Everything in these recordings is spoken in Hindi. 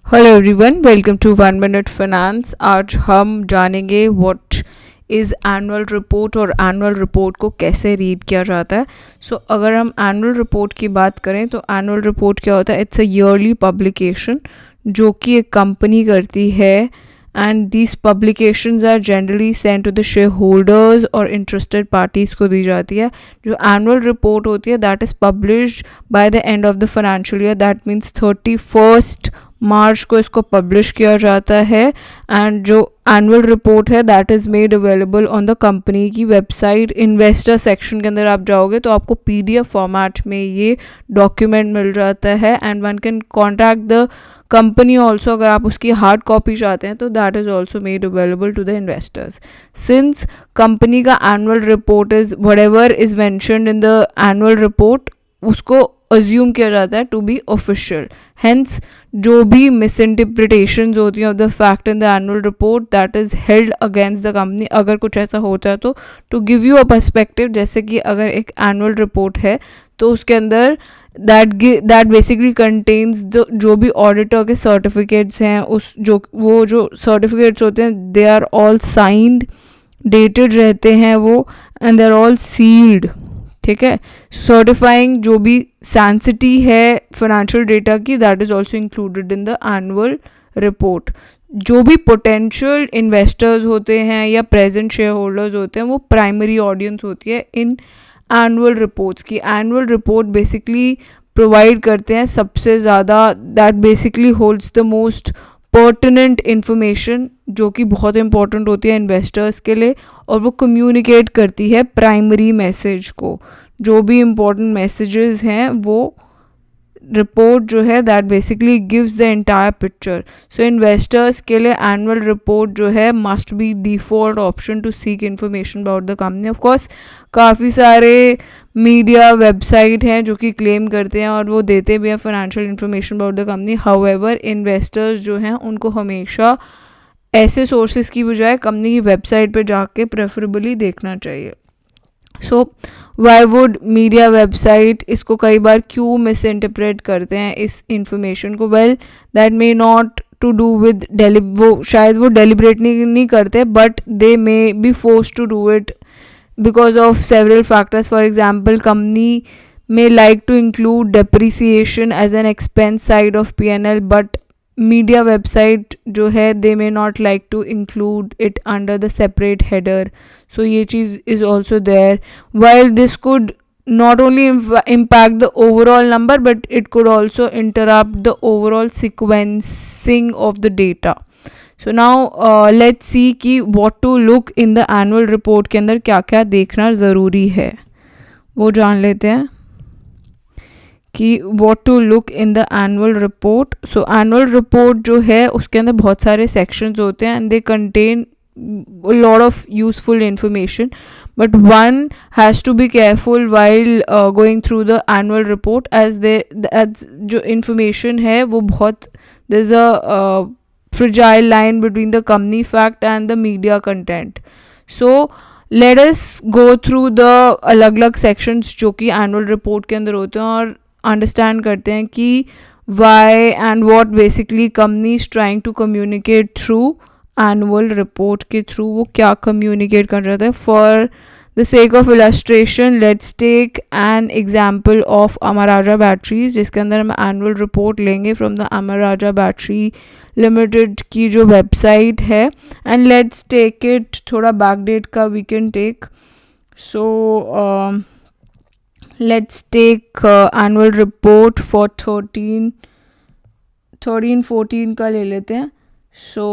Hello everyone, welcome to 1 minute finance. आज हम जानेंगे व्हाट इज़ एनुअल रिपोर्ट और एनुअल रिपोर्ट को कैसे रीड किया जाता है। अगर हम एनुअल रिपोर्ट की बात करें तो एनुअल रिपोर्ट क्या होता है? इट्स अ ईयरली पब्लिकेशन जो कि एक कंपनी करती है, and these publications are generally send to the share holders और इंटरेस्टेड पार्टीज़ को दी जाती है। जो एनुअल रिपोर्ट होती है that is published by the end of the financial year, that means 31 March को इसको पब्लिश किया जाता है। एंड जो एनुअल रिपोर्ट है that is made available on the company की वेबसाइट। इन्वेस्टर सेक्शन के अंदर आप जाओगे तो आपको पीडीएफ फॉर्मेट में ये डॉक्यूमेंट मिल जाता है, and one can contact the company also अगर आप उसकी हार्ड कॉपी चाहते हैं तो that is also made available to the investors. Since company का annual report is whatever is mentioned in the annual report उसको अज्यूम किया जाता है टू बी ऑफिशियल। हेंस जो भी मिस इंटरप्रिटेशंस होती हैं of the fact in the annual report that is held against the company. अगर कुछ ऐसा होता है तो to give you a perspective, जैसे कि अगर एक एनुअल रिपोर्ट है तो उसके अंदर दैट बेसिकली कंटेन्स द जो भी ऑडिटर के सर्टिफिकेट्स हैं, उस जो सर्टिफिकेट्स होते हैं they are all signed, dated रहते हैं वो, and they are all sealed. ठीक है, सर्टिफाइंग जो भी सेंसिटी है फाइनेंशियल डेटा की that is also included in the annual report. जो भी पोटेंशियल इन्वेस्टर्स होते हैं या प्रेजेंट शेयर होल्डर्स होते हैं वो प्राइमरी ऑडियंस होती है इन एनुअल रिपोर्ट्स की। एनुअल रिपोर्ट बेसिकली प्रोवाइड करते हैं सबसे ज़्यादा, that basically holds the most pertinent information जो कि बहुत इंपॉर्टेंट होती है इन्वेस्टर्स के लिए, और वो कम्युनिकेट करती है प्राइमरी मैसेज को। जो भी इम्पोर्टेंट मैसेजेस हैं वो रिपोर्ट जो है that basically gives the entire picture. So investors के लिए एनुअल रिपोर्ट जो है must be default option to seek information about the company. Of course काफ़ी सारे मीडिया वेबसाइट हैं जो कि क्लेम करते हैं और वो देते भी हैं financial information about the company. However investors जो हैं उनको हमेशा ऐसे सोर्सेज की बजाय कंपनी की वेबसाइट पे जाके प्रेफरेबली देखना चाहिए। वाई वुड मीडिया वेबसाइट इसको कई बार क्यों मिस इंटरप्रेट करते हैं इस इंफॉर्मेशन को? Well that may not to do with वो शायद वो डेलिब्रेट नहीं करते, but they may be force to do it because of several factors. For example, company may like to include depreciation as an expense side of P&L, but media website जो है they may not like to include it under the separate header. So ये चीज़ is also there. While this could not only impact the overall number, but it could also interrupt the overall sequencing of the data. So now let's see कि what to look in the annual report के अंदर क्या क्या देखना ज़रूरी है वो जान लेते हैं कि what to look in the annual report. So annual report जो है उसके अंदर बहुत सारे sections होते हैं and they contain a lot of useful information, but one has to be careful while going through the annual report as जो information है वो बहुत, there's a fragile line between the company fact and the media content. So let us go through the अलग अलग sections जो कि annual report के अंदर होते हैं और अंडरस्टैंड करते हैं कि why and what basically company is trying to communicate through annual report के थ्रू वो क्या कम्युनिकेट कर रहा था। For the sake of illustration let's take an example of Amar Raja batteries, जिसके अंदर हम एनुअल रिपोर्ट लेंगे from the Amar Raja battery limited की जो वेबसाइट है, एंड लेट्स टेक इट थोड़ा बैकडेट का we can take. So let's take annual report for 13-14 का ले लेते हैं। So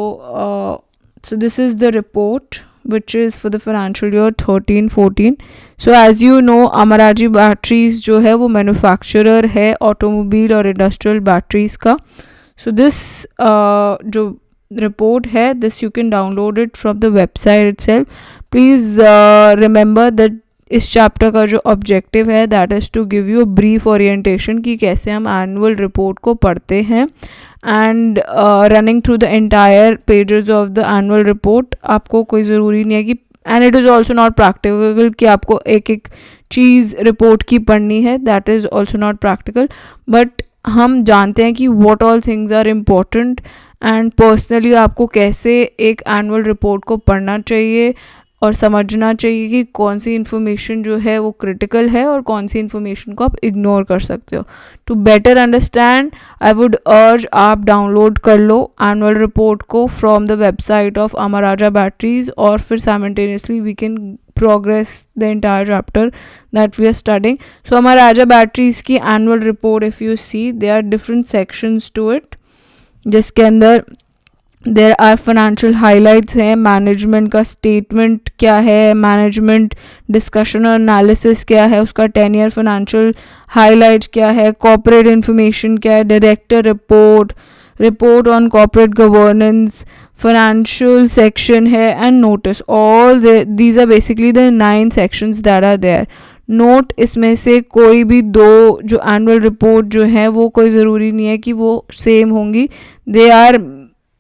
this is the report which is for the financial year 13-14. So as you know, Amaraji Batteries जो है वो manufacturer है automobile और industrial batteries का। So this जो report है this you can download it from the website itself. Please remember that इस चैप्टर का जो ऑब्जेक्टिव है that is to give you brief orientation कि कैसे हम एनुअल रिपोर्ट को पढ़ते हैं, and running through the entire pages of the annual report. आपको कोई ज़रूरी नहीं है कि, and it is also not practical कि आपको एक एक चीज़ रिपोर्ट की पढ़नी है, that is also not practical, but हम जानते हैं कि what all things are important and personally आपको कैसे एक एनुअल रिपोर्ट को पढ़ना चाहिए और समझना चाहिए कि कौन सी इन्फॉर्मेशन जो है वो क्रिटिकल है और कौन सी इन्फॉर्मेशन को आप इग्नोर कर सकते हो. To better understand I would urge आप डाउनलोड कर लो एनुअल रिपोर्ट को from the website of Amar Raja batteries और फिर simultaneously we can progress the entire chapter that we are studying. So Amar Raja Batteries की annual report, if you see, there are different sections to it, जिसके अंदर देर आर फाइनेंशियल हाईलाइट्स हैं, मैनेजमेंट का स्टेटमेंट क्या है, मैनेजमेंट डिस्कशन और एनालिसिस क्या है, उसका 10 ईयर फाइनेंशियल हाईलाइट्स क्या है, कॉर्पोरेट इन्फॉर्मेशन क्या है, director report, report on corporate governance, financial section है and notice. All these are basically the 9 sections that are there. Note इसमें से कोई भी 2 जो एनुअल रिपोर्ट जो है वो कोई ज़रूरी नहीं है कि वो सेम होंगी. They are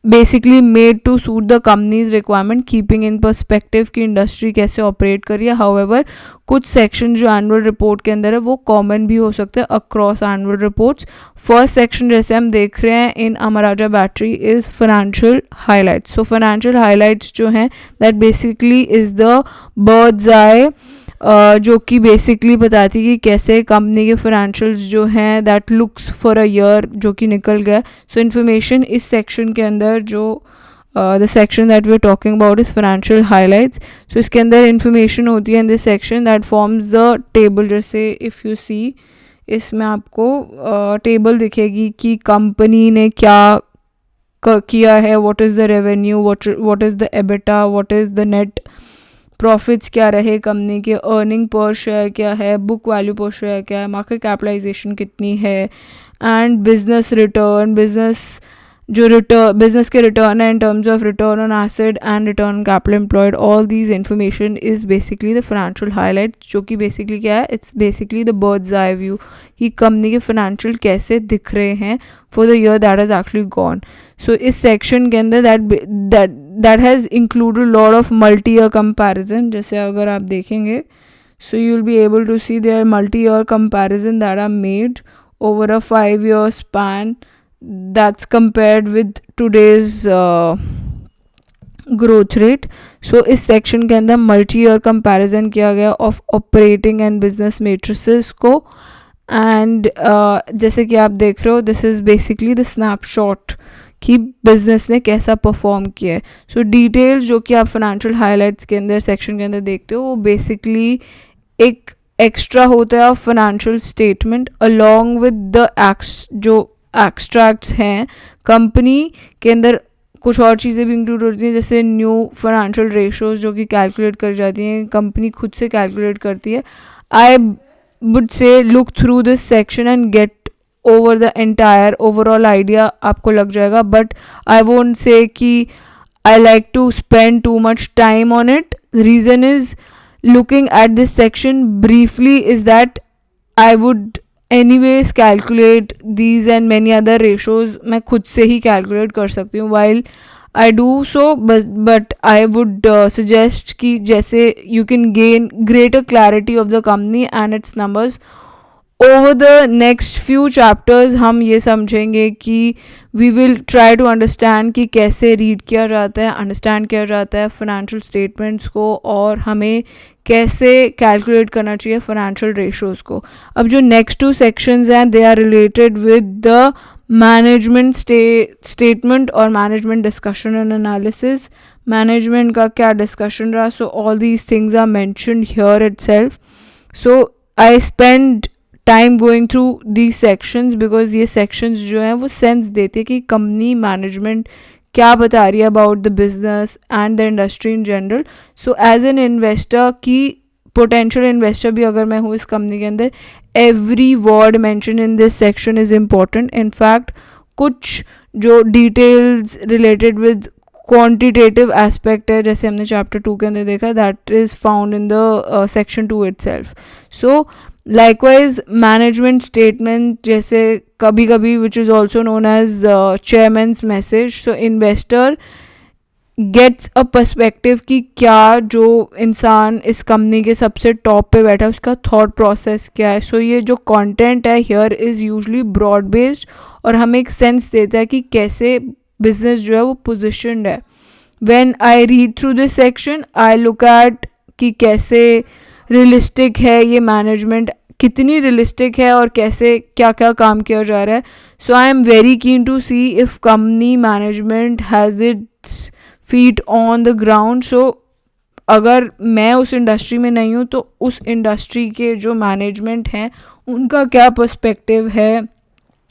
basically made to suit the companies requirement, keeping in perspective की इंडस्ट्री कैसे ऑपरेट करिए. हाउएवर कुछ सेक्शन जो एनुअल रिपोर्ट के अंदर है वो कॉमन भी हो सकते हैं across annual reports. First section जैसे हम देख रहे हैं in Amar Raja battery is financial highlights. So financial highlights जो हैं that basically is the bird's eye, जो कि बेसिकली बताती है कि कैसे कंपनी के फाइनेंशियल्स जो हैं that looks for a year जो कि निकल गया. सो इन्फॉर्मेशन इस सेक्शन के अंदर जो the section that we are talking about is financial highlights. So इसके अंदर इन्फॉर्मेशन होती है in this section that forms the table. जैसे इफ़ यू सी इसमें आपको टेबल दिखेगी कि कंपनी ने क्या किया है, what is the revenue, what is the EBITDA, what is the net profits क्या रहे कंपनी के, अर्निंग पर शेयर क्या है, बुक वैल्यू पर शेयर क्या है, मार्केट कैपिटलाइजेशन कितनी है, एंड बिजनेस रिटर्न, बिजनेस के रिटर्न है in terms of return on asset and return on capital employed. All these information is basically the financial highlight, जो कि बेसिकली क्या है, it's basically the bird's eye view कि कंपनी के फाइनेंशियल कैसे दिख रहे हैं for the year that is actually gone. So इस सेक्शन के अंदर that has included lot of multi year comparison. जैसे अगर आप देखेंगे so you will be able to see there multi year comparison that are made over a 5 year span that's compared with today's growth rate. So इस सेक्शन के अंदर मल्टी ईयर कंपैरिजन किया गया of operating and business matrices को. एंड जैसे कि आप देख रहे हो this is basically the snapshot कि बिजनेस ने कैसा परफॉर्म किया है. सो डिटेल्स जो कि आप फाइनेंशियल हाईलाइट्स के अंदर सेक्शन के अंदर देखते हो वो बेसिकली एक एक्स्ट्रा होता है of financial statement along with the जो एक्सट्रैक्ट्स हैं. कंपनी के अंदर कुछ और चीज़ें भी इंक्लूड होती हैं जैसे न्यू फाइनेंशियल रेशोज जो कि कैलकुलेट कर जाती हैं, कंपनी खुद से कैलकुलेट करती है. I would say look through this section and get over the entire overall idea आपको लग जाएगा. बट आई वोंट से कि I like to spend too much time on it. Reason is looking at this section briefly is that I would anyways calculate these and many other ratios. मैं खुद से ही calculate कर सकती हूँ while I do so, but I would suggest कि जैसे you can gain greater clarity of the company and its numbers. Over the next few chapters हम ये समझेंगे कि we will try to understand कि कैसे रीड किया जाता है, अंडरस्टैंड किया जाता है फाइनेंशियल स्टेटमेंट्स को और हमें कैसे कैलकुलेट करना चाहिए फाइनेंशियल रेशोज को. अब जो नेक्स्ट 2 सेक्शंस हैं they are related with the management statement और management discussion and analysis. Management का क्या डिस्कशन रहा, so all these things are mentioned here itself. So I spend time going through these sections because ये सेक्शंस जो हैं वो सेंस देते हैं कि कंपनी मैनेजमेंट क्या बता रही है about the business and the industry in general. So as an investor की पोटेंशियल इन्वेस्टर भी अगर मैं हूँ इस कंपनी के अंदर, every word mention in this section is important. In fact कुछ जो details related with quantitative aspect है जैसे हमने चैप्टर 2 के अंदर देखा that is found in the section 2 itself. So likewise management statement जैसे कभी कभी which is also known as chairman's message. so investor gets a perspective कि क्या जो इंसान इस कंपनी के सबसे टॉप पे बैठा है उसका थॉट प्रोसेस क्या है. सो ये जो कंटेंट है here is usually broad based और हमें एक सेंस देता है कि कैसे बिजनेस जो है वो पोजिशनड है. When I read through this section I look at कि कैसे रियलिस्टिक है ये मैनेजमेंट, कितनी रियलिस्टिक है और कैसे क्या क्या काम किया जा रहा है. So I am very keen to see if company management has its feet on the ground. So अगर मैं उस इंडस्ट्री में नहीं हूँ तो उस इंडस्ट्री के जो मैनेजमेंट हैं उनका क्या पर्सपेक्टिव है.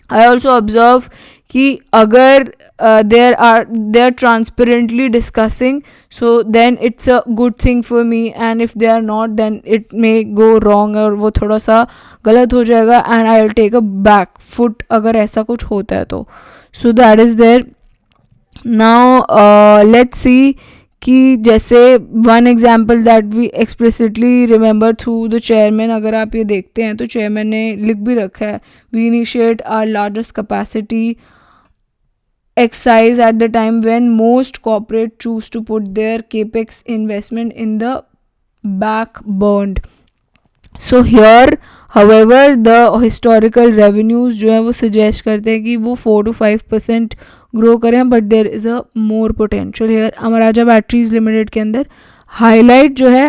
आई ऑल्सो ऑब्जर्व कि अगर they are transparently discussing so then it's a good thing for me, and if they are not then it may go wrong और वो थोड़ा सा गलत हो जाएगा and I will take a back foot अगर ऐसा कुछ होता है तो. So that is there. Now let's see कि जैसे one example that we explicitly remember through the chairman, अगर आप ये देखते हैं तो चेयरमैन ने लिख भी रखा है we initiate our largest capacity exercise at the time when most corporate choose to put their capex investment in the back burned. So here however the historical revenues जो है वो suggest करते हैं कि वो 4 to 5% ग्रो करें, but there is a more potential here. Amara Raja batteries limited के अंदर हाईलाइट जो है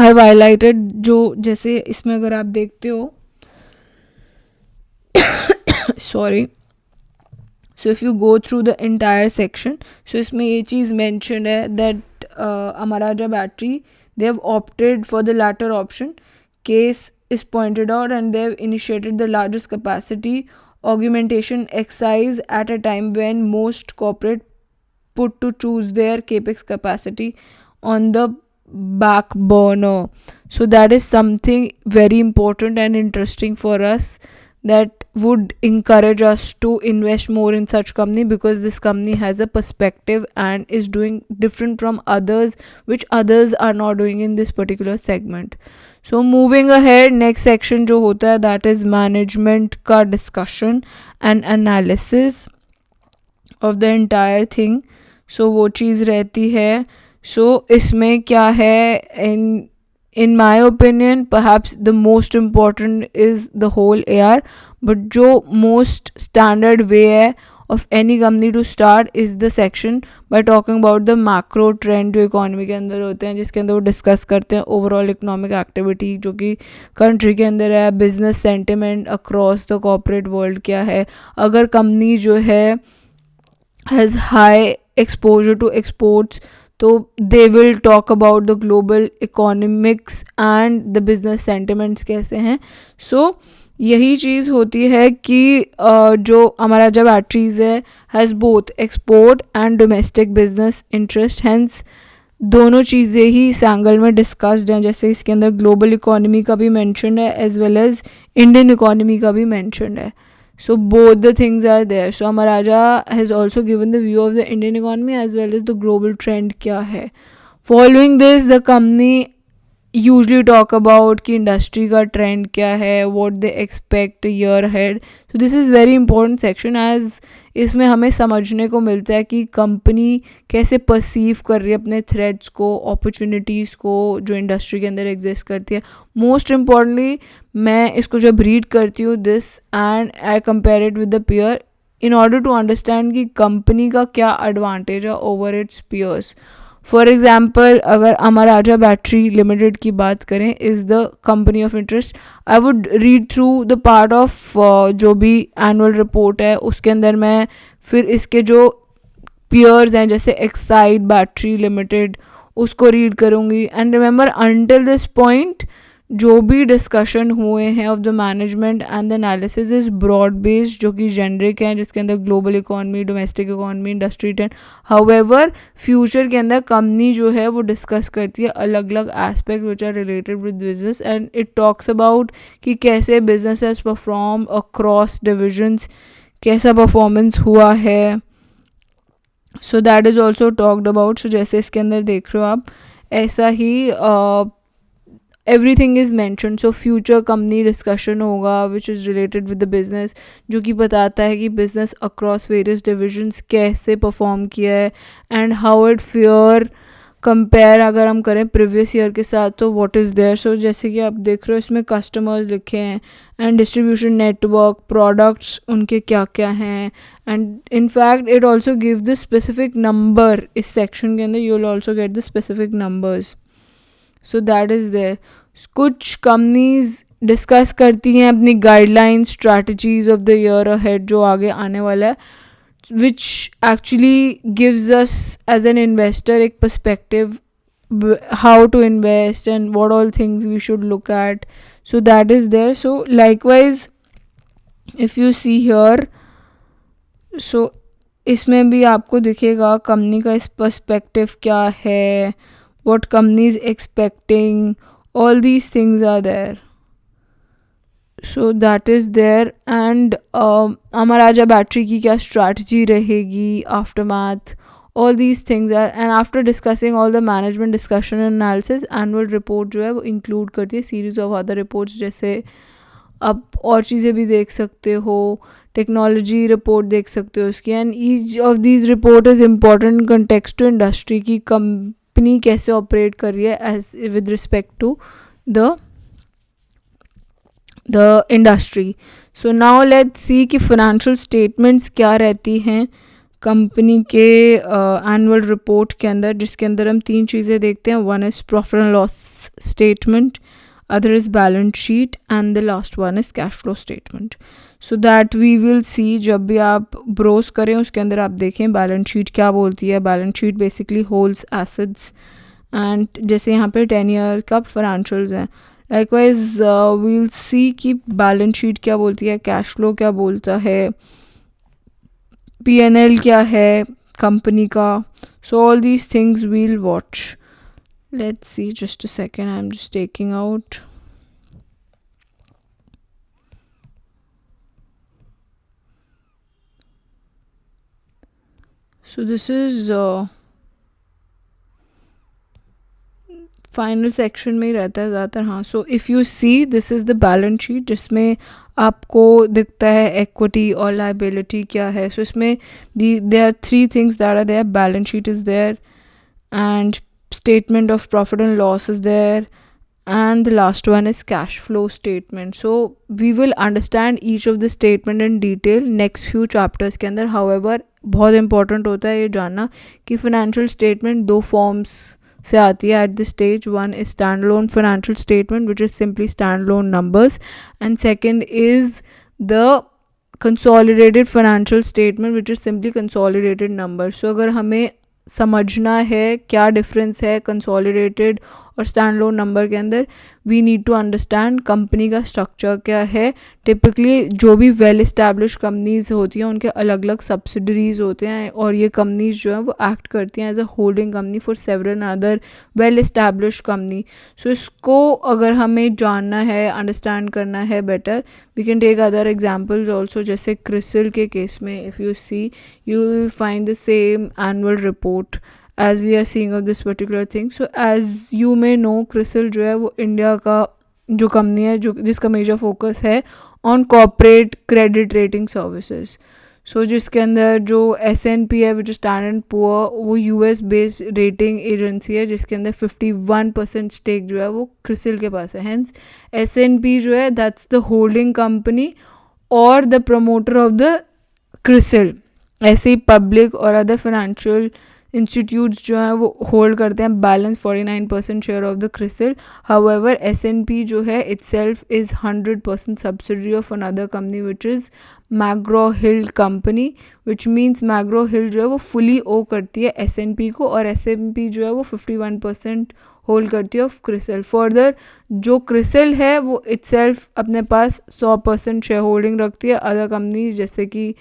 आई हाईलाइटेड, जो जैसे इसमें अगर आप देखते हो sorry, so if you go through the entire section, so इसमें ये चीज़ मैंशन है that Amara Raja battery they have opted for the latter option. Case is pointed out and they have initiated the largest capacity augmentation exercise at a time when most corporate put to choose their capex capacity on the back burner. So that is something very important and interesting for us that would encourage us to invest more in such company, because this company has a perspective and is doing different from others which others are not doing in this particular segment. So moving ahead, next section जो होता है that is management का discussion and analysis of the entire thing. So वो चीज़ रहती है. So इसमें क्या है, in my opinion perhaps the most important is the whole AR, but जो most standard way है of any company to start is the section by talking about the macro trend जो इकोनॉमी के अंदर होते हैं, जिसके अंदर वो डिस्कस करते हैं ओवरऑल इकोनॉमिक एक्टिविटी जो कि कंट्री के अंदर है, business sentiment across the corporate world क्या है, अगर कंपनी जो है has high exposure to exports तो they will talk about the global economics and the business sentiments कैसे हैं. सो यही चीज़ होती है कि जो हमारा जब बैटरीज है has both export and domestic business interest, hence दोनों चीज़ें ही इस एंगल में डिस्कस्ड हैं. जैसे इसके अंदर ग्लोबल इकोनॉमी का भी मेंशन है as well as Indian economy का भी मेंशन है. So both the things are there. So Amaraja has also given the view of the Indian economy as well as the global trend क्या है. Following this, the company usually talk about कि industry का trend क्या है, what they expect year ahead. So this is very important section as इसमें हमें समझने को मिलता है कि कंपनी कैसे परसीव कर रही है अपने थ्रेड्स को, अपॉर्चुनिटीज़ को जो इंडस्ट्री के अंदर एग्जिस्ट करती है. मोस्ट इम्पॉर्टेंटली मैं इसको जब रीड करती हूँ this and I compare it with the peer in order to understand कि कंपनी का क्या एडवांटेज है over its peers. For example अगर अमराजा बैटरी लिमिटेड की बात करें is the company of interest, I would read through the part of जो भी एनुअल रिपोर्ट है उसके अंदर मैं फिर इसके जो पीयर्स हैं जैसे एक्साइड बैटरी लिमिटेड उसको रीड करूँगी. And remember until this point जो भी डिस्कशन हुए हैं of the management and the analysis is broad based जो कि जेनरिक हैं, जिसके अंदर global economy, domestic economy, industry trend. However future के अंदर कंपनी जो है वो डिस्कस करती है अलग अलग aspect which are related with business and it talks about कि कैसे business has perform across divisions, कैसा परफॉर्मेंस हुआ है. So that is also talked about. So जैसे इसके अंदर देख रहे हो आप ऐसा ही everything is mentioned. So future company discussion होगा which is related with the business, जो कि बताता है कि business across various divisions कैसे perform किया है and how it fare compare अगर हम करें प्रीवियस ईयर के साथ तो व्हाट इज़ देयर. सो जैसे कि आप देख रहे हो इसमें कस्टमर्स लिखे हैं एंड डिस्ट्रीब्यूशन नेटवर्क, प्रोडक्ट्स उनके क्या क्या हैं, and in fact it also give the specific number. इस सेक्शन के अंदर you will also get the specific numbers. So that is there. कुछ कंपनीज डिस्कस करती हैं अपनी guidelines, strategies of the year ahead जो आगे आने वाला है, which actually gives us as an investor a perspective how to invest and what all things we should look at. So that is there. So likewise if you see here, so इसमें भी आपको दिखेगा कंपनी का इस पर्सपेक्टिव क्या है, what company is expecting, all these things are there. So that is there. And Amar Raja battery की क्या स्ट्रैटेजी रहेगी, aftermath, all these things are. And after discussing all the management discussion and analysis, annual report जो है वो इंक्लूड करती है सीरीज ऑफ अदर रिपोर्ट्स. जैसे आप और चीज़ें भी देख सकते हो, टेक्नोलॉजी रिपोर्ट देख सकते हो उसकी. And each of these report is important context to industry की कंपनी कैसे ऑपरेट कर रही है as with respect to the industry. So now let's see कि financial statements क्या रहती हैं कंपनी के annual report के अंदर, जिसके अंदर हम 3 चीज़ें देखते हैं. One is profit and loss statement, other is balance sheet, and the last one is cash flow statement. So that we will see जब भी आप browse करें उसके अंदर आप देखें balance sheet क्या बोलती है. balance sheet basically holds assets, and जैसे यहाँ पे 10 year का financials हैं. लाइकवाइज वील सी कि बैलेंस शीट क्या बोलती है, कैश फ्लो क्या बोलता है, P&L क्या है कंपनी का. So all these things we'll watch. Let's see just a second, I am just taking out. So this is final section में ही रहता है ज़्यादातर. हाँ, so if you see this is the balance sheet जिसमें आपको दिखता है इक्विटी और लाइबिलिटी क्या है. सो इसमें there are 3 things that are there. Balance sheet is there and statement of profit and loss is there, and the last one is cash flow statement. So we will understand each of the statement in detail next few chapters के अंदर. However बहुत important होता है ये जानना कि financial statement 2 forms से आती है at this stage. One is standalone financial statement which is simply standalone numbers, and second is the consolidated financial statement which is simply consolidated numbers. So अगर हमें समझना है क्या डिफरेंस है कंसोलिडेटेड और स्टैंड लोन नंबर के अंदर, we need to understand company का स्ट्रक्चर क्या है. टिपिकली जो भी वेल इस्टेब्लिश कंपनीज होती हैं उनके अलग अलग सब्सिडरीज होते हैं, और ये कंपनीज जो हैं वो एक्ट करती हैं as a holding company for several other well establish company. So इसको अगर हमें जानना है, अंडरस्टैंड करना है better, we can take other examples also. जैसे क्रिसिल के केस में if you see you will find the same annual report as we are seeing of this particular thing. So as you may know, CRISIL जो है वो इंडिया का जो कंपनी है जो जिसका मेजर फोकस है on corporate credit rating services. So जिसके अंदर जो S&P है विच स्टैंडर्ड एंड पुअर, वो US बेस्ड रेटिंग एजेंसी है जिसके अंदर 51% स्टेक जो है वो CRISIL के पास है. हेंस S&P जो है दैट्स द होल्डिंग कंपनी और the promoter of the CRISIL. ऐसे ही पब्लिक और अदर फाइनेंशियल इंस्टीट्यूट्स जो हैं वो होल्ड करते हैं balance 49% share of the CRISIL. However S&P जो है itself is 100% subsidiary of another company which is McGraw Hill company, which means McGraw Hill जो है वो फुली ओ करती है S&P को, और S&P जो है वो 51% होल्ड करती है ऑफ CRISIL. फर्दर जो CRISIL है वो इटसेल्फ अपने पास 100% शेयर होल्डिंग रखती है. अदर कंपनीज जैसे कि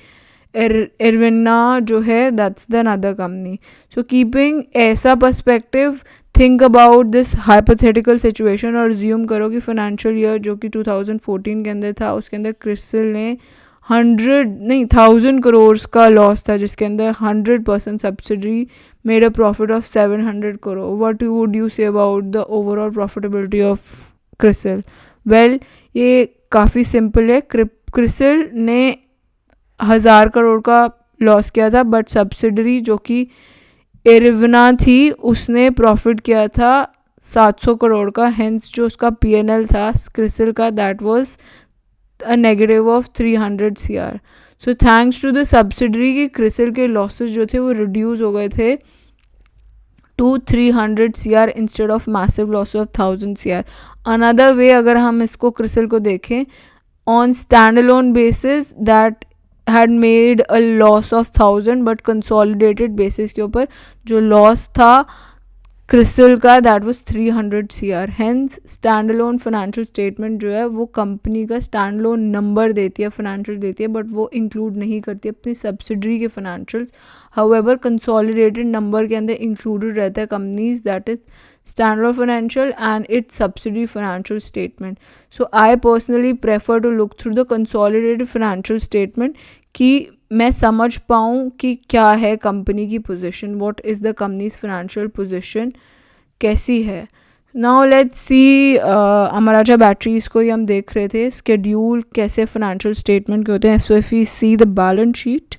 इरविना जो है that's the another company. So keeping ऐसा perspective, think about this hypothetical situation और ज्यूम करो कि फाइनेंशियल ईयर जो कि 2014 के अंदर था उसके अंदर CRISIL ने 1,000 करोड़ का लॉस था, जिसके अंदर 100% subsidiary made a profit of 700 crore. What would you say about the overall profitability of CRISIL? Well ये काफ़ी सिंपल है. क्रिसिल ने 1000 करोड़ का लॉस किया था, बट सब्सिडरी जो कि एरिवना थी उसने प्रॉफिट किया था 700 करोड़ का. हेंस जो उसका पीएनएल था क्रिसिल का, that was a negative of 300 CR. So thanks to the subsidiary की क्रिसिल के लॉसेस जो थे वो रिड्यूस हो गए थे to 300 CR instead of massive loss of 1000 CR. Another way अगर हम इसको क्रिसिल को देखें, on standalone basis that had made a loss of 1000, but consolidated basis के ऊपर जो लॉस था क्रिसिल का that was 300 CR. Hence standalone financial statement जो है वो कंपनी का स्टैंड अलोन नंबर देती है, फाइनेंशियल देती है, बट वो इंक्लूड नहीं करती अपनी सब्सिडरी के फाइनेंशियल्स. हाउएवर कंसोलिडेटेड नंबर के अंदर इंक्लूडेड रहता है companies that is standalone financial and its subsidiary financial statement. So I personally prefer to look through the consolidated financial statement कि मैं समझ पाऊँ कि क्या है कंपनी की position, what is the company's financial position कैसी है. Now let's see Amar Raja batteries को ही हम देख रहे थे स्केड्यूल कैसे फाइनेंशियल स्टेटमेंट के होते हैं. So if you see the balance sheet,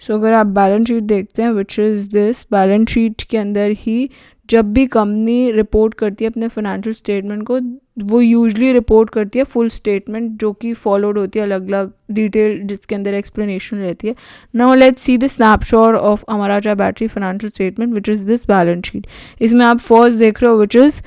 so अगर आप बैलेंस शीट देखते हैं which is this, balance sheet के अंदर ही जब भी कंपनी रिपोर्ट करती है अपने फाइनेंशियल स्टेटमेंट को, वो यूजली रिपोर्ट करती है फुल स्टेटमेंट जो कि फॉलोड होती है अलग अलग डिटेल जिसके अंदर एक्सप्लेनेशन रहती है. Now let's see the snapshot of Amar Raja battery financial statement which is this balance sheet. इसमें आप फर्स्ट देख रहे हो विच इज़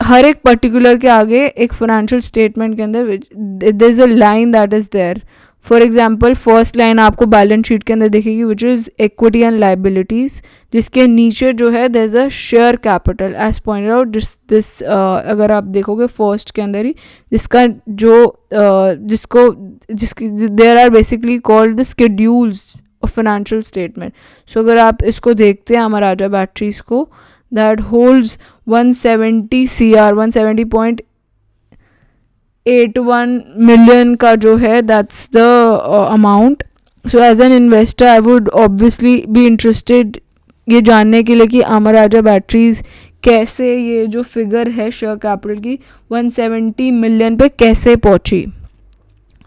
हर एक पर्टिकुलर के आगे एक फाइनेंशियल स्टेटमेंट के अंदर there is a line that is there. For example first line आपको बैलेंस शीट के अंदर दिखेगी which is equity and liabilities, जिसके नीचे जो है there is a share capital as pointed out. This अगर आप देखोगे फर्स्ट के अंदर ही जिसका जो जिसकी there are basically called the schedules of financial statement. So अगर आप इसको देखते हैं अमर राजा बैटरीज को, दैट होल्ड्स 170 CR 170.81 million का जो है that's the amount. So as an investor I would obviously be interested ये जानने के लिए कि अमर राजा बैटरीज कैसे ये जो फिगर है शेयर कैपिटल की 170 million पे कैसे पहुंची.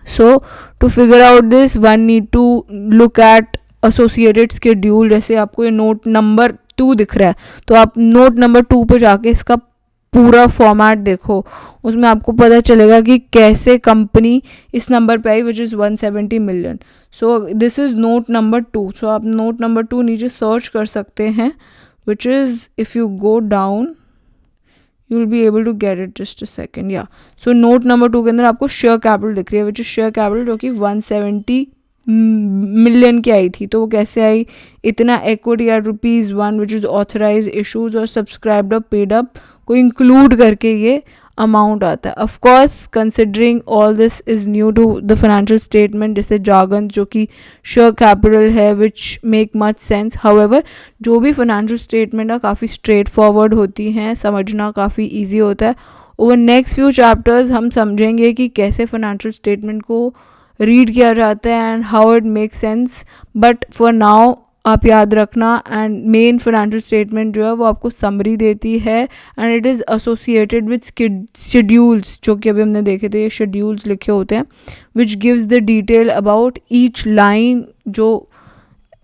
So to figure out this one need to look at associated schedule. जैसे आपको ये नोट नंबर 2 दिख रहा है तो आप नोट नंबर 2 पे जाके इसका पूरा फॉर्मेट देखो, उसमें आपको पता चलेगा कि कैसे कंपनी इस नंबर पे आई which is 170 million. So this is note number 2. So आप नोट नंबर 2 नीचे सर्च कर सकते हैं which is if you go down you will be able to get it. Just a second. या सो नोट नंबर 2 के अंदर आपको शेयर कैपिटल दिख रही है विच इज़ शेयर कैपिटल जो कि 170 million की आई थी. तो वो कैसे आई, इतना equity at ₹1 which is authorise issues और सब्सक्राइब्ड अप पेड अप को इंक्लूड करके ये अमाउंट आता है. Of course considering all this is new to the financial statement, जैसे जागन जो कि शेयर कैपिटल है which make much sense. However जो भी फाइनेंशियल स्टेटमेंट है काफ़ी स्ट्रेट फॉरवर्ड होती हैं, समझना काफ़ी ईजी होता है. ओवर नेक्स्ट फ्यू चैप्टर्स हम समझेंगे कि कैसे फाइनेंशियल स्टेटमेंट को रीड किया जाता है and how it make sense. But for now आप याद रखना एंड मेन फाइनेंशियल स्टेटमेंट जो है वो आपको समरी देती है and it is associated with schedules जो कि अभी हमने देखे थे. शेड्यूल्स लिखे होते हैं which gives the detail about each line जो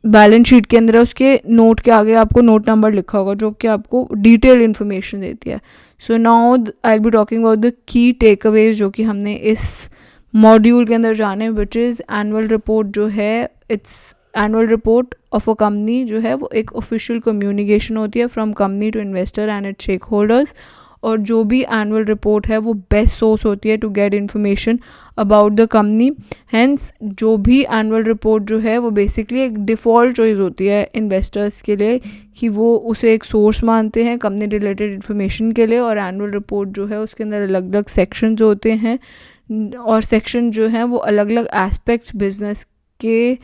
बैलेंस शीट के अंदर है. उसके नोट के आगे आपको नोट नंबर लिखा होगा जो कि आपको डिटेल इन्फॉर्मेशन देती है. So now I will be talking about the key takeaways जो कि हमने इस मॉड्यूल के अंदर जाने, विच इज़ एनुअल रिपोर्ट जो है. It's annual report of a company जो है वो एक ऑफिशियल कम्युनिकेशन होती है from company to investor and its stakeholders. और जो भी एनुअल रिपोर्ट है वो बेस्ट सोर्स होती है to get information about the company. Hence जो भी एनुअल रिपोर्ट जो है वो बेसिकली एक डिफ़ॉल्ट चॉइस होती है इन्वेस्टर्स के लिए कि वो उसे एक सोर्स मानते हैं कंपनी रिलेटेड इन्फॉर्मेशन के लिए. और एनुअल रिपोर्ट जो है उसके अंदर अलग अलग सेक्शंस होते हैं और सेक्शन जो हैं वो अलग अलग एस्पेक्ट्स बिजनेस के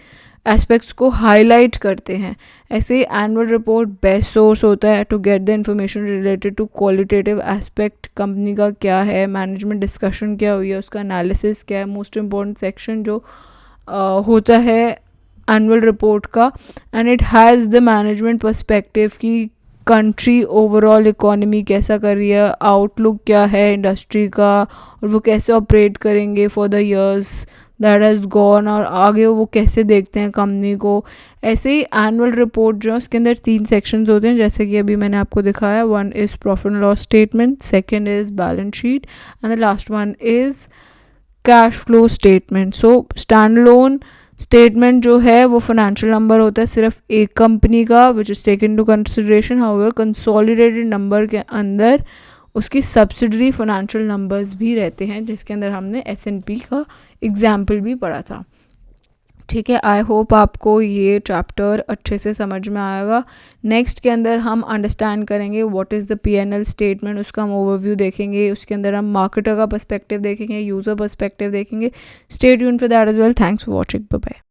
एस्पेक्ट्स को हाईलाइट करते हैं. ऐसे ही एनुअल रिपोर्ट बेस्ट सोर्स होता है to get the information related to qualitative aspect. Company का क्या है, मैनेजमेंट डिस्कशन क्या हुई है, उसका एनालिसिस क्या है. मोस्ट इम्पॉर्टेंट सेक्शन जो होता है एनुअल रिपोर्ट का and it has the management perspective की कंट्री ओवरऑल इकोनॉमी कैसा कर रही है, आउटलुक क्या है इंडस्ट्री का, और वो कैसे ऑपरेट करेंगे for the years that has gone, और आगे वो कैसे देखते हैं कंपनी को। ऐसे ही एनुअल रिपोर्ट जो है उसके अंदर 3 सेक्शंस होते हैं, जैसे कि अभी मैंने आपको दिखाया। One is profit and loss statement, second is balance sheet, and the last one is cash flow statement. So stand loan statement जो है वो फाइनेंशियल नंबर होता है सिर्फ एक कंपनी का, which is taken to consideration. However consolidated number के अंदर उसकी सब्सिडरी फाइनेंशियल नंबर्स भी रहते हैं, जिसके अंदर हमने S&P का एग्जाम्पल भी पढ़ा था। ठीक है, आई होप आपको ये चैप्टर अच्छे से समझ में आएगा। नेक्स्ट के अंदर हम अंडरस्टैंड करेंगे what is the P&L statement, उसका हम ओवरव्यू देखेंगे, उसके अंदर हम मार्केटर का पर्सपेक्टिव देखेंगे, यूज़र पर्सपेक्टिव देखेंगे। Stay tuned for that as well. Thanks for watching, bye bye.